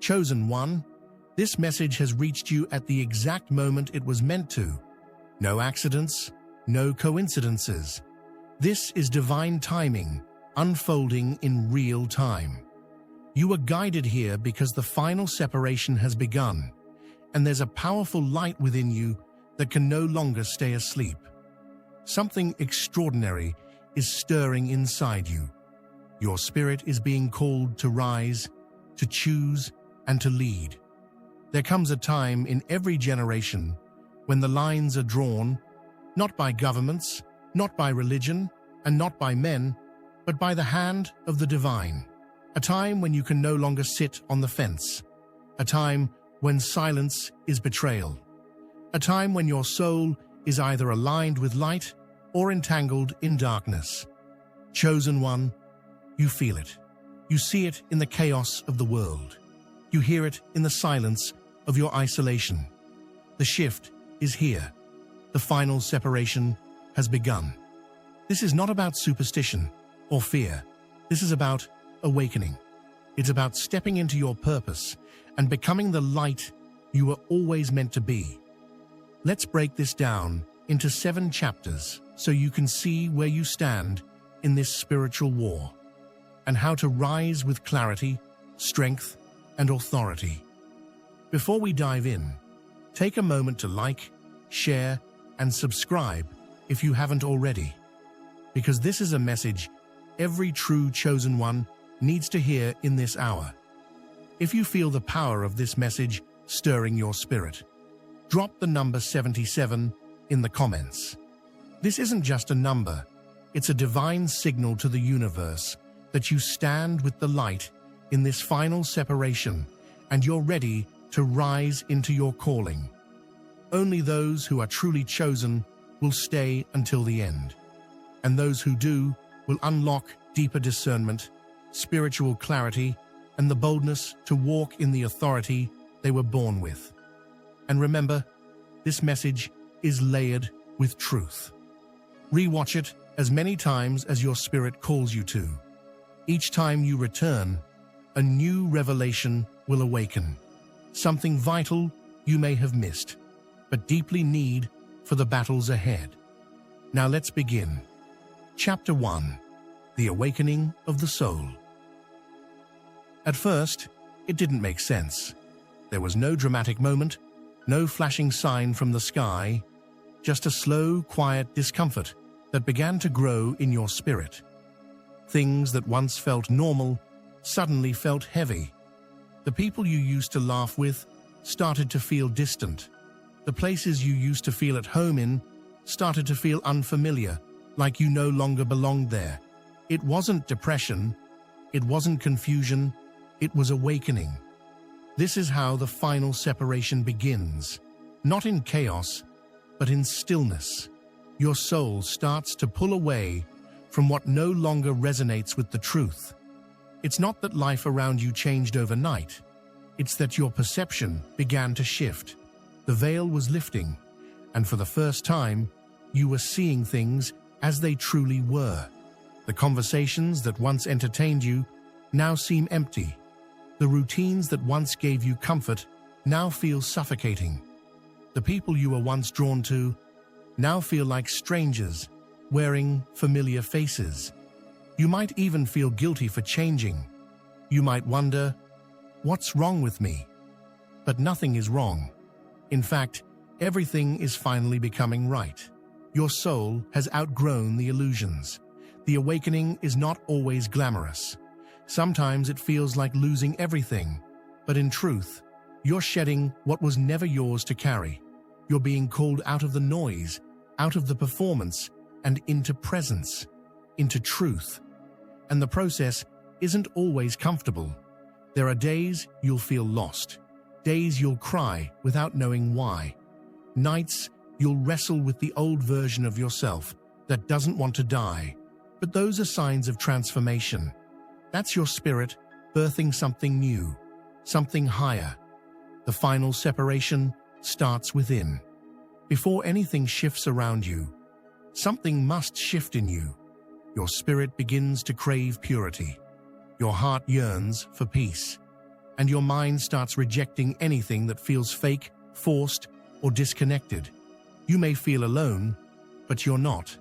Chosen one, this message has reached you at the exact moment it was meant to. No accidents, no coincidences. This is divine timing, unfolding in real time. You are guided here because the final separation has begun, and there's a powerful light within you that can no longer stay asleep. Something extraordinary is stirring inside you. Your spirit is being called to rise, to choose, and to lead. There comes a time in every generation when the lines are drawn, not by governments, not by religion, and not by men, but by the hand of the divine. A time when you can no longer sit on the fence. A time when silence is betrayal. A time when your soul is either aligned with light or entangled in darkness. Chosen one, you feel it. You see it in the chaos of the world. You hear it in the silence of your isolation. The shift is here. The final separation has begun. This is not about superstition or fear. This is about awakening. It's about stepping into your purpose and becoming the light you were always meant to be. Let's break this down into 7 chapters so you can see where you stand in this spiritual war and how to rise with clarity, strength, and authority. Before we dive in, take a moment to like, share, and subscribe if you haven't already, because this is a message every true chosen one needs to hear in this hour. If you feel the power of this message stirring your spirit, drop the number 77 in the comments. This isn't just a number, it's a divine signal to the universe that you stand with the light in this final separation and you're ready to rise into your calling. Only those who are truly chosen will stay until the end, and those who do will unlock deeper discernment, spiritual clarity, and the boldness to walk in the authority they were born with. And remember, this message is layered with truth. Rewatch it as many times as your spirit calls you to. Each time you return, a new revelation will awaken. Something vital you may have missed, but deeply need for the battles ahead. Now let's begin. Chapter 1. The Awakening of the Soul. At first, it didn't make sense. There was no dramatic moment, no flashing sign from the sky, just a slow, quiet discomfort that began to grow in your spirit. Things that once felt normal suddenly felt heavy. The people you used to laugh with started to feel distant. The places you used to feel at home in started to feel unfamiliar, like you no longer belonged there. It wasn't depression, it wasn't confusion, it was awakening. This is how the final separation begins. Not in chaos, but in stillness. Your soul starts to pull away from what no longer resonates with the truth. It's not that life around you changed overnight. It's that your perception began to shift. The veil was lifting, and for the first time, you were seeing things as they truly were. The conversations that once entertained you now seem empty. The routines that once gave you comfort now feel suffocating. The people you were once drawn to now feel like strangers, wearing familiar faces. You might even feel guilty for changing. You might wonder, what's wrong with me? But nothing is wrong. In fact, everything is finally becoming right. Your soul has outgrown the illusions. The awakening is not always glamorous. Sometimes it feels like losing everything, but in truth, you're shedding what was never yours to carry. You're being called out of the noise, out of the performance, and into presence, into truth. And the process isn't always comfortable. There are days you'll feel lost, days you'll cry without knowing why, nights you'll wrestle with the old version of yourself that doesn't want to die. But those are signs of transformation. That's your spirit birthing something new, something higher. The final separation starts within. Before anything shifts around you, something must shift in you. Your spirit begins to crave purity. Your heart yearns for peace. and your mind starts rejecting anything that feels fake, forced, or disconnected. You may feel alone, but you're not.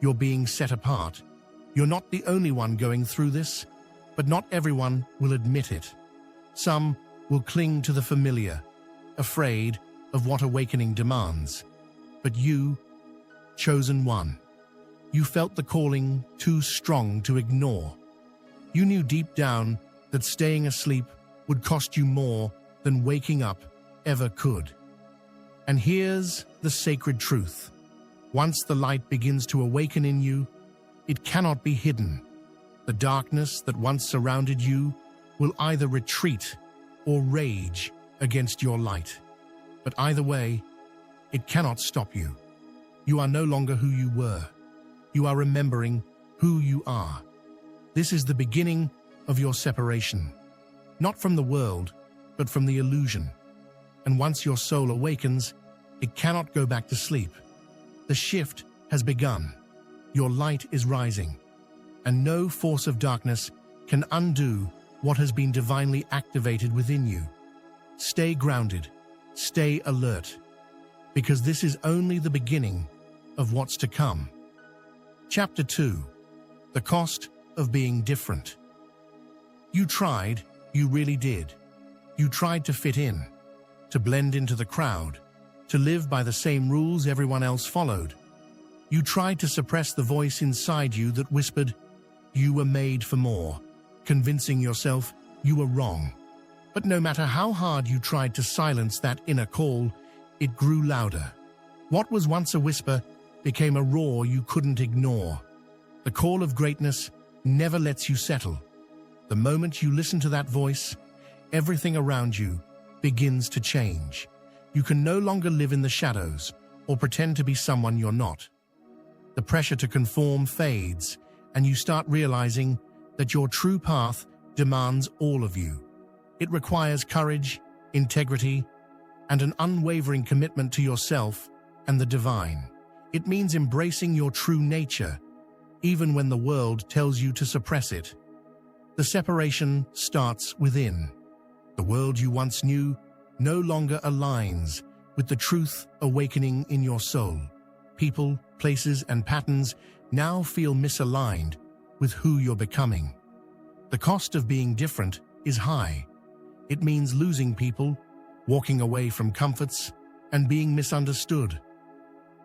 You're being set apart. You're not the only one going through this, but not everyone will admit it. Some will cling to the familiar, afraid of what awakening demands. But you, chosen one, you felt the calling too strong to ignore. You knew deep down that staying asleep would cost you more than waking up ever could. And here's the sacred truth. Once the light begins to awaken in you, it cannot be hidden. The darkness that once surrounded you will either retreat or rage against your light. But either way, it cannot stop you. You are no longer who you were. You are remembering who you are. This is the beginning of your separation, not from the world, but from the illusion. And once your soul awakens, it cannot go back to sleep. The shift has begun. Your light is rising, and no force of darkness can undo what has been divinely activated within you. Stay grounded, stay alert, because this is only the beginning of what's to come. Chapter 2. The Cost of Being Different. You tried, you really did. You tried to fit in, to blend into the crowd, to live by the same rules everyone else followed. You tried to suppress the voice inside you that whispered, you were made for more, convincing yourself you were wrong. But no matter how hard you tried to silence that inner call, it grew louder. What was once a whisper became a roar you couldn't ignore. The call of greatness never lets you settle. The moment you listen to that voice, everything around you begins to change. You can no longer live in the shadows or pretend to be someone you're not. The pressure to conform fades, and you start realizing that your true path demands all of you. It requires courage, integrity, and an unwavering commitment to yourself and the divine. It means embracing your true nature, even when the world tells you to suppress it. The separation starts within. The world you once knew no longer aligns with the truth awakening in your soul. People, places, and patterns now feel misaligned with who you're becoming. The cost of being different is high. It means losing people, walking away from comforts, and being misunderstood.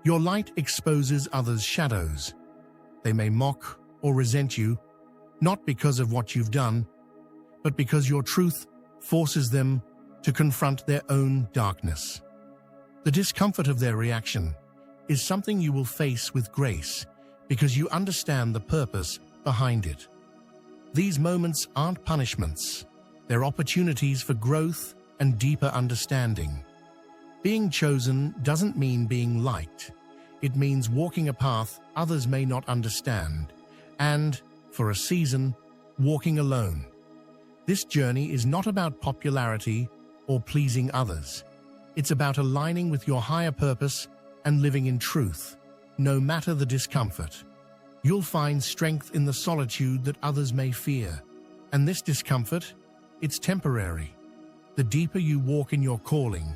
Your light exposes others' shadows. They may mock or resent you, not because of what you've done, but because your truth forces them to confront their own darkness. The discomfort of their reaction is something you will face with grace because you understand the purpose behind it. These moments aren't punishments. They're opportunities for growth and deeper understanding. Being chosen doesn't mean being liked. It means walking a path others may not understand, and, for a season, walking alone. This journey is not about popularity or pleasing others. It's about aligning with your higher purpose and living in truth, no matter the discomfort. You'll find strength in the solitude that others may fear. And this discomfort, it's temporary. The deeper you walk in your calling,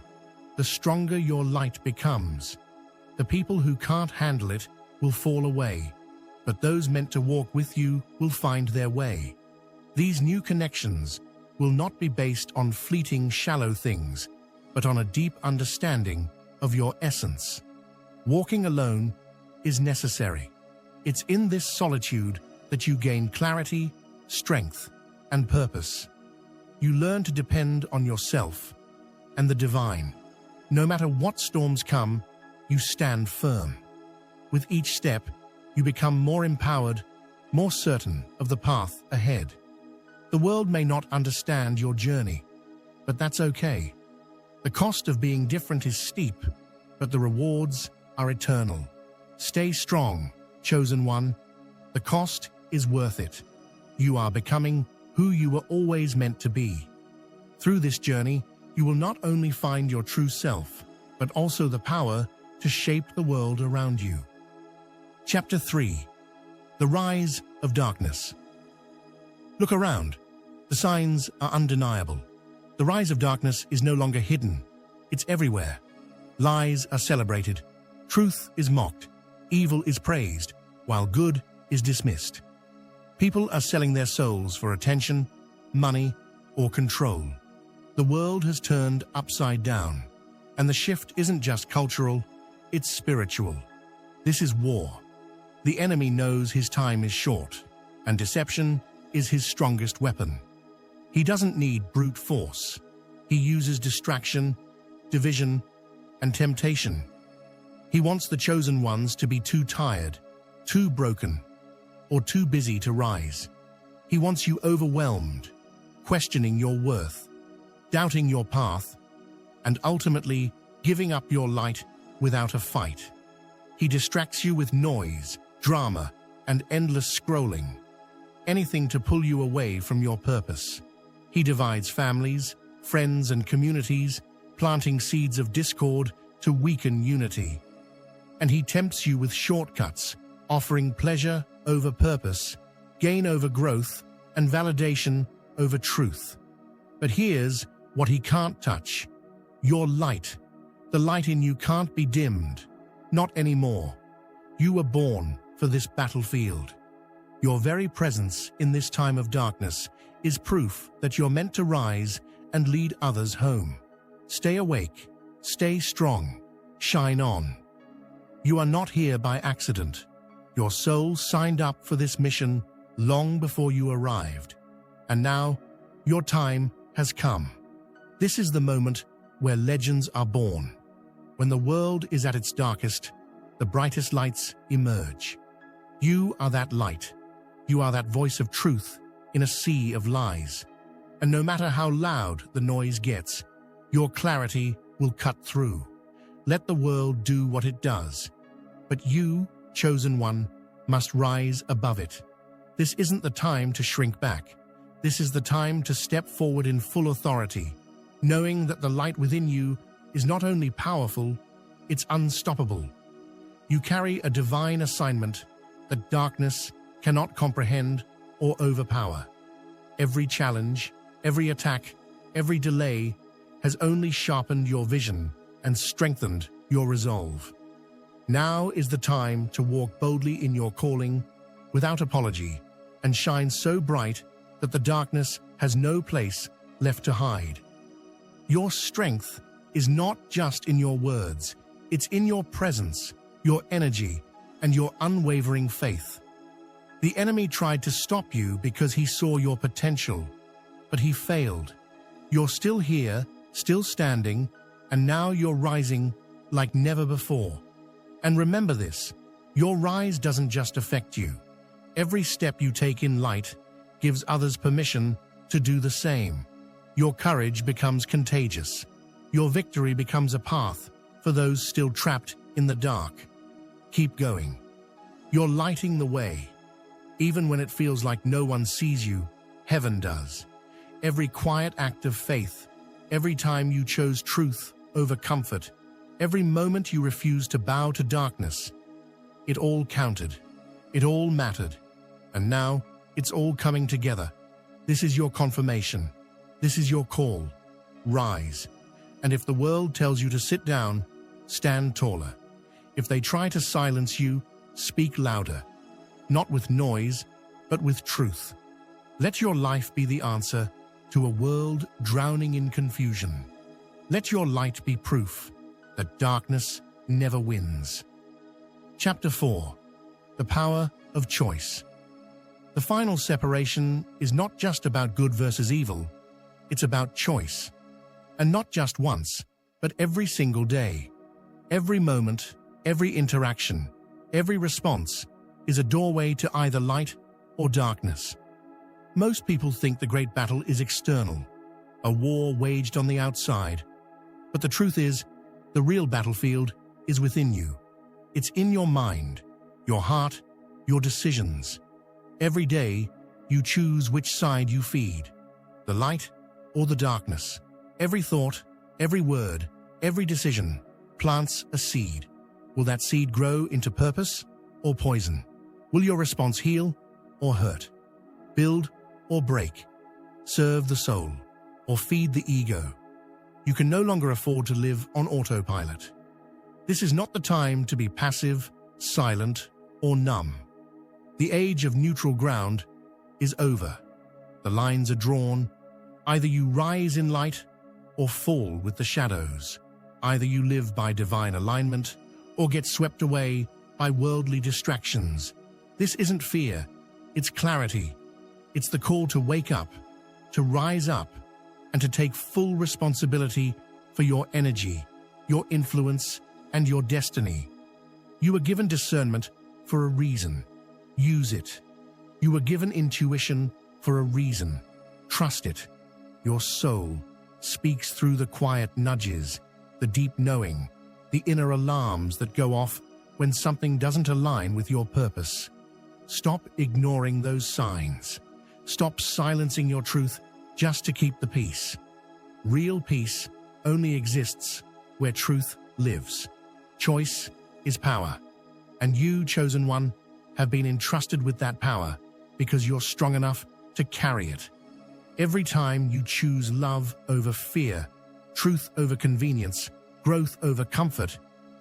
the stronger your light becomes. The people who can't handle it will fall away, but those meant to walk with you will find their way. These new connections will not be based on fleeting, shallow things, but on a deep understanding of your essence. Walking alone is necessary. It's in this solitude that you gain clarity, strength, and purpose. You learn to depend on yourself and the divine. No matter what storms come, you stand firm. With each step, you become more empowered, more certain of the path ahead. The world may not understand your journey, but that's okay. The cost of being different is steep, but the rewards are eternal. Stay strong, chosen one. The cost is worth it. You are becoming who you were always meant to be. Through this journey, you will not only find your true self, but also the power to shape the world around you. Chapter 3. The Rise of Darkness. Look around. The signs are undeniable. The rise of darkness is no longer hidden. It's everywhere. Lies are celebrated. Truth is mocked. Evil is praised, while good is dismissed. People are selling their souls for attention, money, or control. The world has turned upside down, and the shift isn't just cultural, it's spiritual. This is war. The enemy knows his time is short, and deception is his strongest weapon. He doesn't need brute force. He uses distraction, division, and temptation. He wants the chosen ones to be too tired, too broken, or too busy to rise. He wants you overwhelmed, questioning your worth, doubting your path, and ultimately giving up your light without a fight. He distracts you with noise, drama, and endless scrolling, anything to pull you away from your purpose. He divides families, friends, and communities, planting seeds of discord to weaken unity. And he tempts you with shortcuts, offering pleasure over purpose, gain over growth, and validation over truth. But here's what he can't touch: your light. The light in you can't be dimmed. Not anymore. You were born for this battlefield. Your very presence in this time of darkness is proof that you're meant to rise and lead others home. Stay awake, stay strong, shine on. You are not here by accident. Your soul signed up for this mission long before you arrived. And now, your time has come. This is the moment where legends are born. When the world is at its darkest, the brightest lights emerge. You are that light. You are that voice of truth in a sea of lies. And no matter how loud the noise gets, your clarity will cut through. Let the world do what it does. But you, chosen one, must rise above it. This isn't the time to shrink back. This is the time to step forward in full authority, knowing that the light within you is not only powerful, it's unstoppable. You carry a divine assignment that darkness cannot comprehend or overpower. Every challenge, every attack, every delay has only sharpened your vision and strengthened your resolve. Now is the time to walk boldly in your calling without apology and shine so bright that the darkness has no place left to hide. Your strength is not just in your words, it's in your presence, your energy, and your unwavering faith. The enemy tried to stop you because he saw your potential, but he failed. You're still here, still standing, and now you're rising like never before. And remember this, your rise doesn't just affect you. Every step you take in light gives others permission to do the same. Your courage becomes contagious. Your victory becomes a path for those still trapped in the dark. Keep going. You're lighting the way. Even when it feels like no one sees you, heaven does. Every quiet act of faith, every time you chose truth over comfort, every moment you refused to bow to darkness, it all counted. It all mattered. And now, it's all coming together. This is your confirmation. This is your call. Rise. And if the world tells you to sit down, stand taller. If they try to silence you, speak louder. Not with noise, but with truth. Let your life be the answer to a world drowning in confusion. Let your light be proof that darkness never wins. Chapter 4. The Power of Choice. The final separation is not just about good versus evil, it's about choice. And not just once, but every single day. Every moment, every interaction, every response is a doorway to either light or darkness. Most people think the great battle is external, a war waged on the outside. But the truth is, the real battlefield is within you. It's in your mind, your heart, your decisions. Every day, you choose which side you feed, the light or the darkness. Every thought, every word, every decision plants a seed. Will that seed grow into purpose or poison? Will your response heal or hurt? Build or break? Serve the soul or feed the ego. You can no longer afford to live on autopilot. This is not the time to be passive, silent, or numb. The age of neutral ground is over. The lines are drawn. Either you rise in light or fall with the shadows. Either you live by divine alignment or get swept away by worldly distractions. This isn't fear, it's clarity. It's the call to wake up, to rise up, and to take full responsibility for your energy, your influence, and your destiny. You were given discernment for a reason. Use it. You were given intuition for a reason. Trust it. Your soul speaks through the quiet nudges, the deep knowing, the inner alarms that go off when something doesn't align with your purpose. Stop ignoring those signs. Stop silencing your truth just to keep the peace. Real peace only exists where truth lives. Choice is power, and you, chosen one, have been entrusted with that power because you're strong enough to carry it. Every time you choose love over fear, truth over convenience, growth over comfort,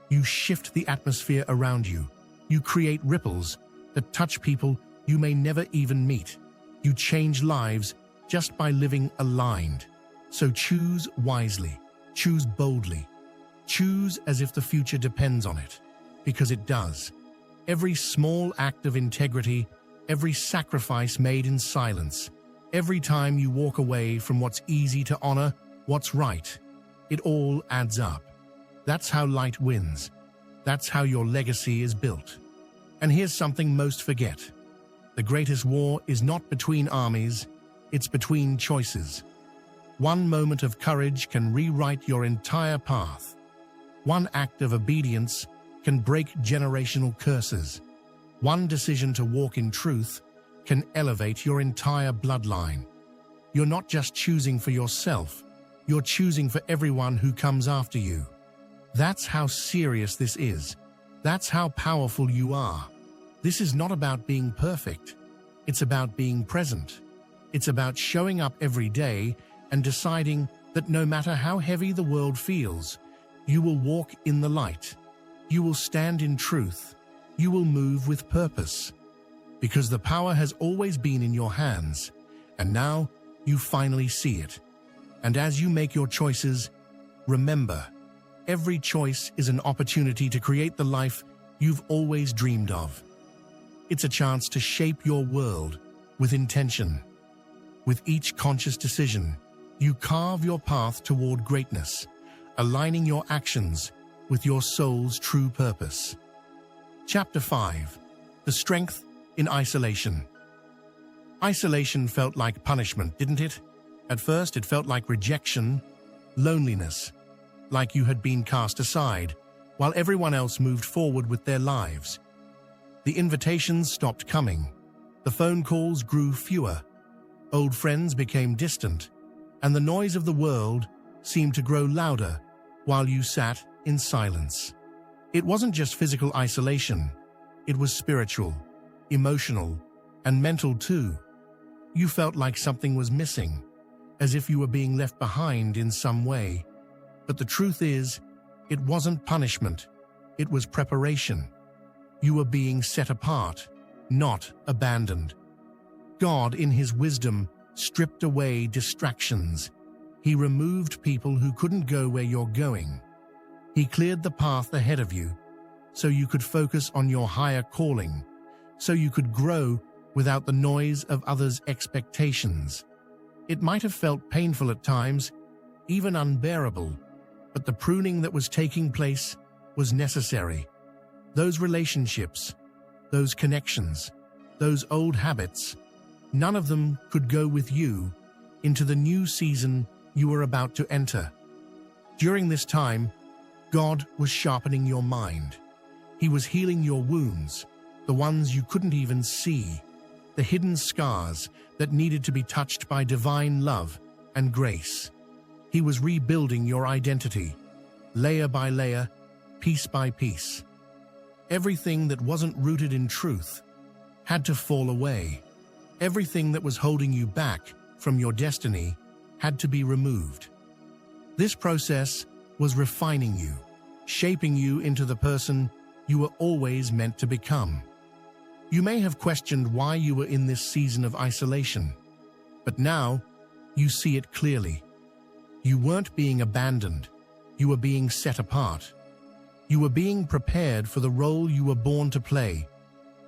you shift the atmosphere around you. You create ripples that touch people you may never even meet. You change lives just by living aligned. So choose wisely, choose boldly, choose as if the future depends on it, because it does. Every small act of integrity, every sacrifice made in silence, every time you walk away from what's easy to honor, what's right, it all adds up. That's how light wins. That's how your legacy is built. And here's something most forget. The greatest war is not between armies, it's between choices. One moment of courage can rewrite your entire path. One act of obedience can break generational curses. One decision to walk in truth can elevate your entire bloodline. You're not just choosing for yourself, you're choosing for everyone who comes after you. That's how serious this is. That's how powerful you are. This is not about being perfect. It's about being present. It's about showing up every day and deciding that no matter how heavy the world feels, you will walk in the light. You will stand in truth. You will move with purpose. Because the power has always been in your hands, and now you finally see it. And as you make your choices, remember, every choice is an opportunity to create the life you've always dreamed of. It's a chance to shape your world with intention. With each conscious decision, you carve your path toward greatness, aligning your actions with your soul's true purpose. Chapter 5. The Strength in Isolation. Isolation felt like punishment, didn't it? At first, it felt like rejection, loneliness, like you had been cast aside, while everyone else moved forward with their lives. The invitations stopped coming. The phone calls grew fewer. Old friends became distant, and the noise of the world seemed to grow louder while you sat in silence. It wasn't just physical isolation. It was spiritual, emotional, and mental too. You felt like something was missing, as if you were being left behind in some way. But the truth is, it wasn't punishment. It was preparation. You were being set apart, not abandoned. God, in His wisdom, stripped away distractions. He removed people who couldn't go where you're going. He cleared the path ahead of you, so you could focus on your higher calling, so you could grow without the noise of others' expectations. It might have felt painful at times, even unbearable, but the pruning that was taking place was necessary. Those relationships, those connections, those old habits, none of them could go with you into the new season you were about to enter. During this time, God was sharpening your mind. He was healing your wounds, the ones you couldn't even see, the hidden scars that needed to be touched by divine love and grace. He was rebuilding your identity, layer by layer, piece by piece. Everything that wasn't rooted in truth had to fall away. Everything that was holding you back from your destiny had to be removed. This process was refining you, shaping you into the person you were always meant to become. You may have questioned why you were in this season of isolation, but now you see it clearly. You weren't being abandoned, you were being set apart. You were being prepared for the role you were born to play,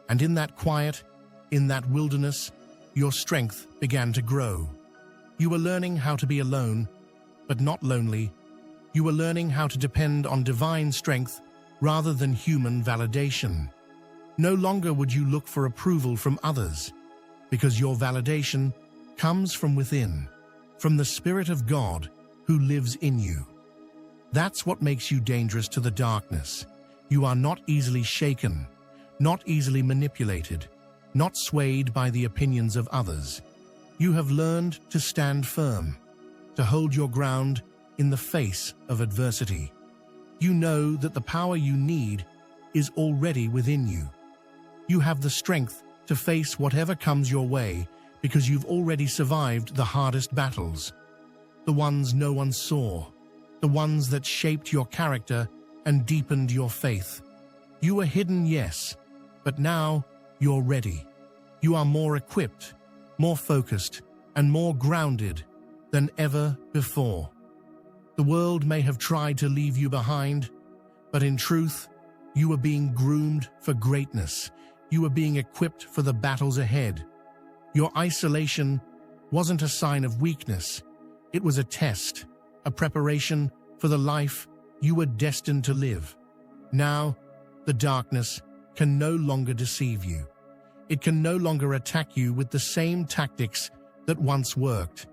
and in that quiet, in that wilderness, your strength began to grow. You were learning how to be alone, but not lonely. You were learning how to depend on divine strength rather than human validation. No longer would you look for approval from others, because your validation comes from within, from the Spirit of God who lives in you. That's what makes you dangerous to the darkness. You are not easily shaken, not easily manipulated, not swayed by the opinions of others. You have learned to stand firm, to hold your ground in the face of adversity. You know that the power you need is already within you. You have the strength to face whatever comes your way because you've already survived the hardest battles, the ones no one saw, the ones that shaped your character and deepened your faith. You were hidden, yes, but now you're ready. You are more equipped, more focused, and more grounded than ever before. The world may have tried to leave you behind, but in truth, you were being groomed for greatness. You were being equipped for the battles ahead. Your isolation wasn't a sign of weakness. It was a test, a preparation for the life you were destined to live. Now, the darkness can no longer deceive you. It can no longer attack you with the same tactics that once worked.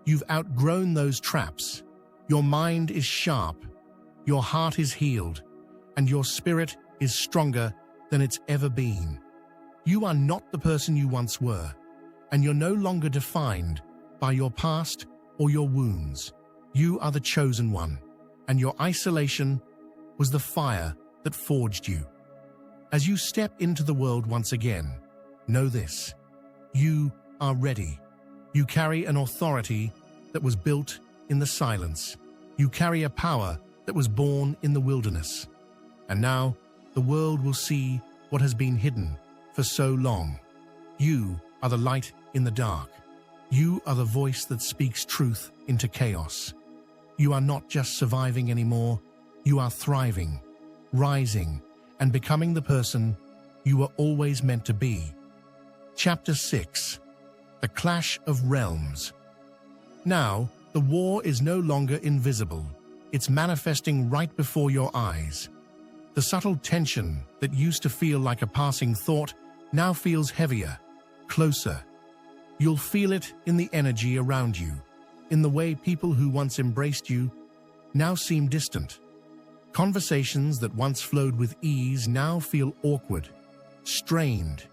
You've outgrown those traps. Your mind is sharp, your heart is healed, and your spirit is stronger than it's ever been. You are not the person you once were, and you're no longer defined by your past or your wounds. You are the chosen one, and your isolation was the fire that forged you. As you step into the world once again, know this: you are ready. You carry an authority that was built in the silence. You carry a power that was born in the wilderness. And now, the world will see what has been hidden for so long. You are the light in the dark. You are the voice that speaks truth into chaos. You are not just surviving anymore, you are thriving, rising, and becoming the person you were always meant to be. Chapter 6: The Clash of Realms. Now, the war is no longer invisible. It's manifesting right before your eyes. The subtle tension that used to feel like a passing thought now feels heavier, closer. You'll feel it in the energy around you, in the way people who once embraced you now seem distant. Conversations that once flowed with ease now feel awkward, strained.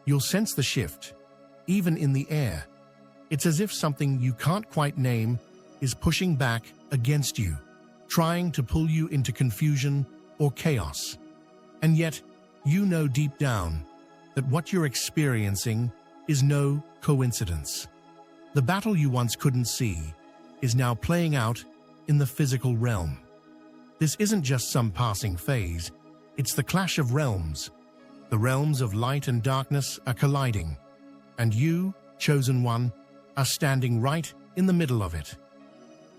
You'll sense the shift, even in the air. It's as if something you can't quite name is pushing back against you, trying to pull you into confusion or chaos. And yet, you know deep down that what you're experiencing is no coincidence. The battle you once couldn't see is now playing out in the physical realm. This isn't just some passing phase, it's the clash of realms. The realms of light and darkness are colliding, and you, chosen one, are standing right in the middle of it.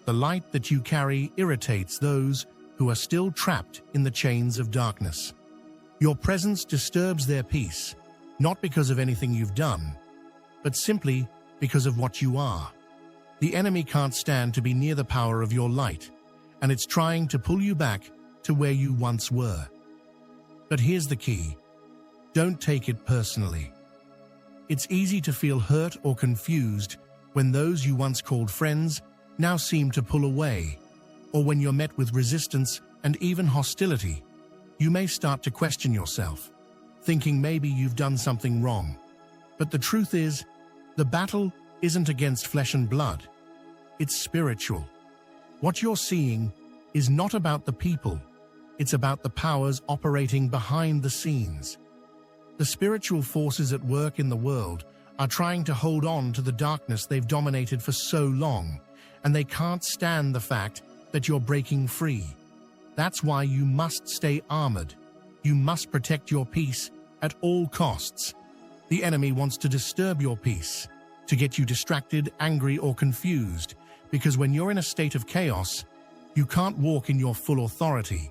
The light that you carry irritates those who are still trapped in the chains of darkness. Your presence disturbs their peace, not because of anything you've done, but simply because of what you are. The enemy can't stand to be near the power of your light, and it's trying to pull you back to where you once were. But here's the key: don't take it personally. It's easy to feel hurt or confused when those you once called friends now seem to pull away, or when you're met with resistance and even hostility. You may start to question yourself, thinking maybe you've done something wrong. But the truth is, the battle isn't against flesh and blood. It's spiritual. What you're seeing is not about the people. It's about the powers operating behind the scenes. The spiritual forces at work in the world are trying to hold on to the darkness they've dominated for so long, and they can't stand the fact that you're breaking free. That's why you must stay armored. You must protect your peace at all costs. The enemy wants to disturb your peace, to get you distracted, angry, or confused, because when you're in a state of chaos, you can't walk in your full authority.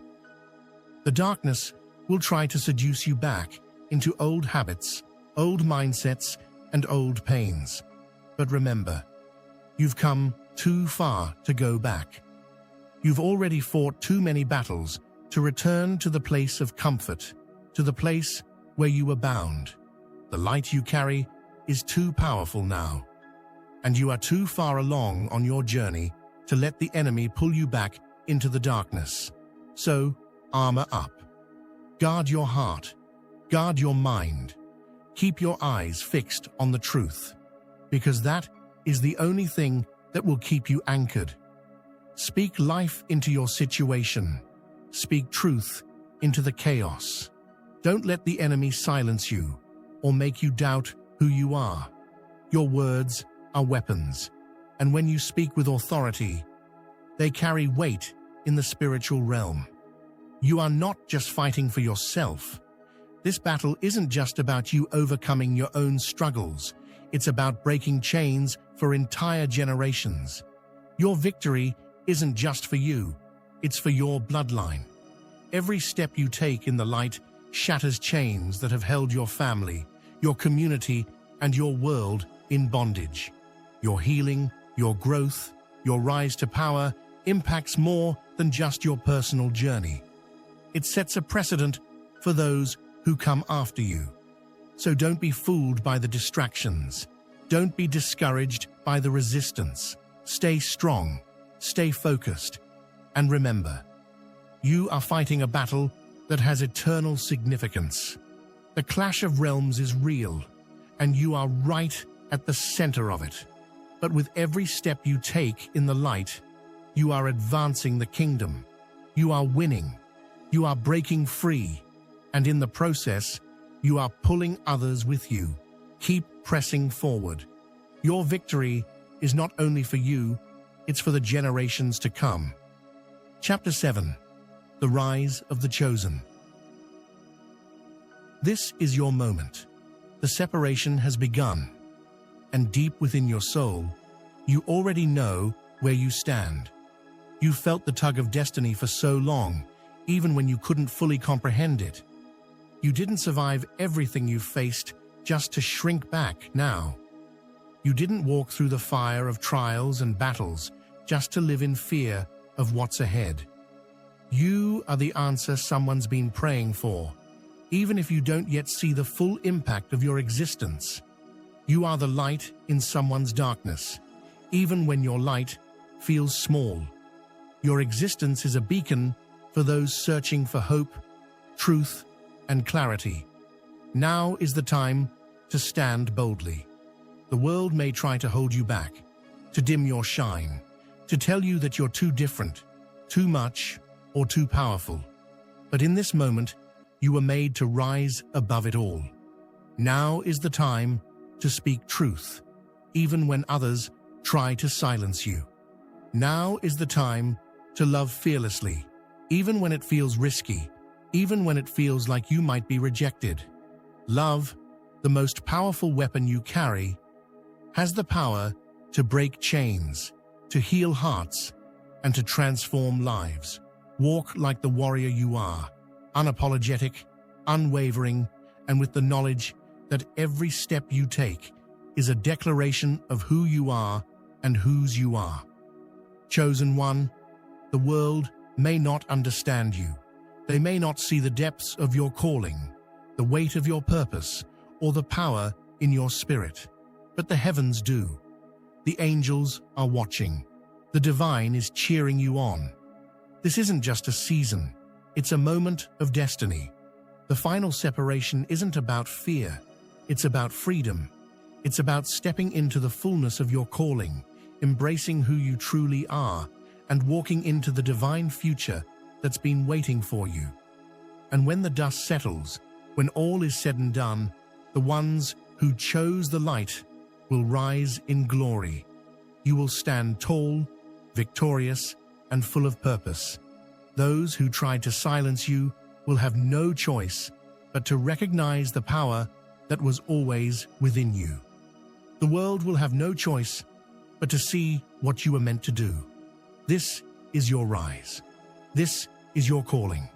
The darkness will try to seduce you back into old habits, old mindsets, and old pains. But remember, you've come too far to go back. You've already fought too many battles to return to the place of comfort, to the place where you were bound. The light you carry is too powerful now, and you are too far along on your journey to let the enemy pull you back into the darkness. So, armor up. Guard your heart. Guard your mind. Keep your eyes fixed on the truth, because that is the only thing that will keep you anchored. Speak life into your situation. Speak truth into the chaos. Don't let the enemy silence you or make you doubt who you are. Your words are weapons, and when you speak with authority, they carry weight in the spiritual realm. You are not just fighting for yourself. This battle isn't just about you overcoming your own struggles. It's about breaking chains for entire generations. Your victory isn't just for you. It's for your bloodline. Every step you take in the light shatters chains that have held your family, your community, and your world in bondage. Your healing, your growth, your rise to power impacts more than just your personal journey. It sets a precedent for those who come after you. So don't be fooled by the distractions. Don't be discouraged by the resistance. Stay strong, stay focused, and remember, you are fighting a battle that has eternal significance. The clash of realms is real, and you are right at the center of it. But with every step you take in the light, you are advancing the kingdom. You are winning. You are breaking free. And in the process, you are pulling others with you. Keep pressing forward. Your victory is not only for you, it's for the generations to come. Chapter 7. The Rise of the Chosen. This is your moment. The separation has begun. And deep within your soul, you already know where you stand. You felt the tug of destiny for so long, even when you couldn't fully comprehend it. You didn't survive everything you faced just to shrink back now. You didn't walk through the fire of trials and battles just to live in fear of what's ahead. You are the answer someone's been praying for, even if you don't yet see the full impact of your existence. You are the light in someone's darkness, even when your light feels small. Your existence is a beacon for those searching for hope, truth, and clarity. Now is the time to stand boldly. The world may try to hold you back, to dim your shine, to tell you that you're too different, too much, or too powerful. But in this moment, you were made to rise above it all. Now is the time to speak truth, even when others try to silence you. Now is the time to love fearlessly, even when it feels risky, even when it feels like you might be rejected. Love, the most powerful weapon you carry, has the power to break chains, to heal hearts, and to transform lives. Walk like the warrior you are, unapologetic, unwavering, and with the knowledge that every step you take is a declaration of who you are and whose you are. Chosen one, the world may not understand you. They may not see the depths of your calling, the weight of your purpose, or the power in your spirit. But the heavens do. The angels are watching. The divine is cheering you on. This isn't just a season. It's a moment of destiny. The final separation isn't about fear. It's about freedom. It's about stepping into the fullness of your calling, embracing who you truly are, and walking into the divine future that's been waiting for you. And when the dust settles, when all is said and done, the ones who chose the light will rise in glory. You will stand tall, victorious, and full of purpose. Those who tried to silence you will have no choice but to recognize the power that was always within you. The world will have no choice but to see what you are meant to do. This is your rise. This is your calling.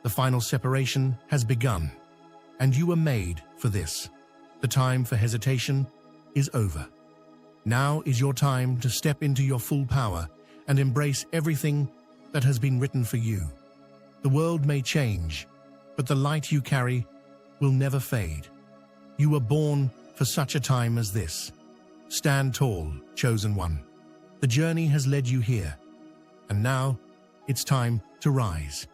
The final separation has begun, and you were made for this. The time for hesitation is over. Now is your time to step into your full power and embrace everything that has been written for you. The world may change, but the light you carry will never fade. You were born for such a time as this. Stand tall, chosen one. The journey has led you here, and now it's time to rise.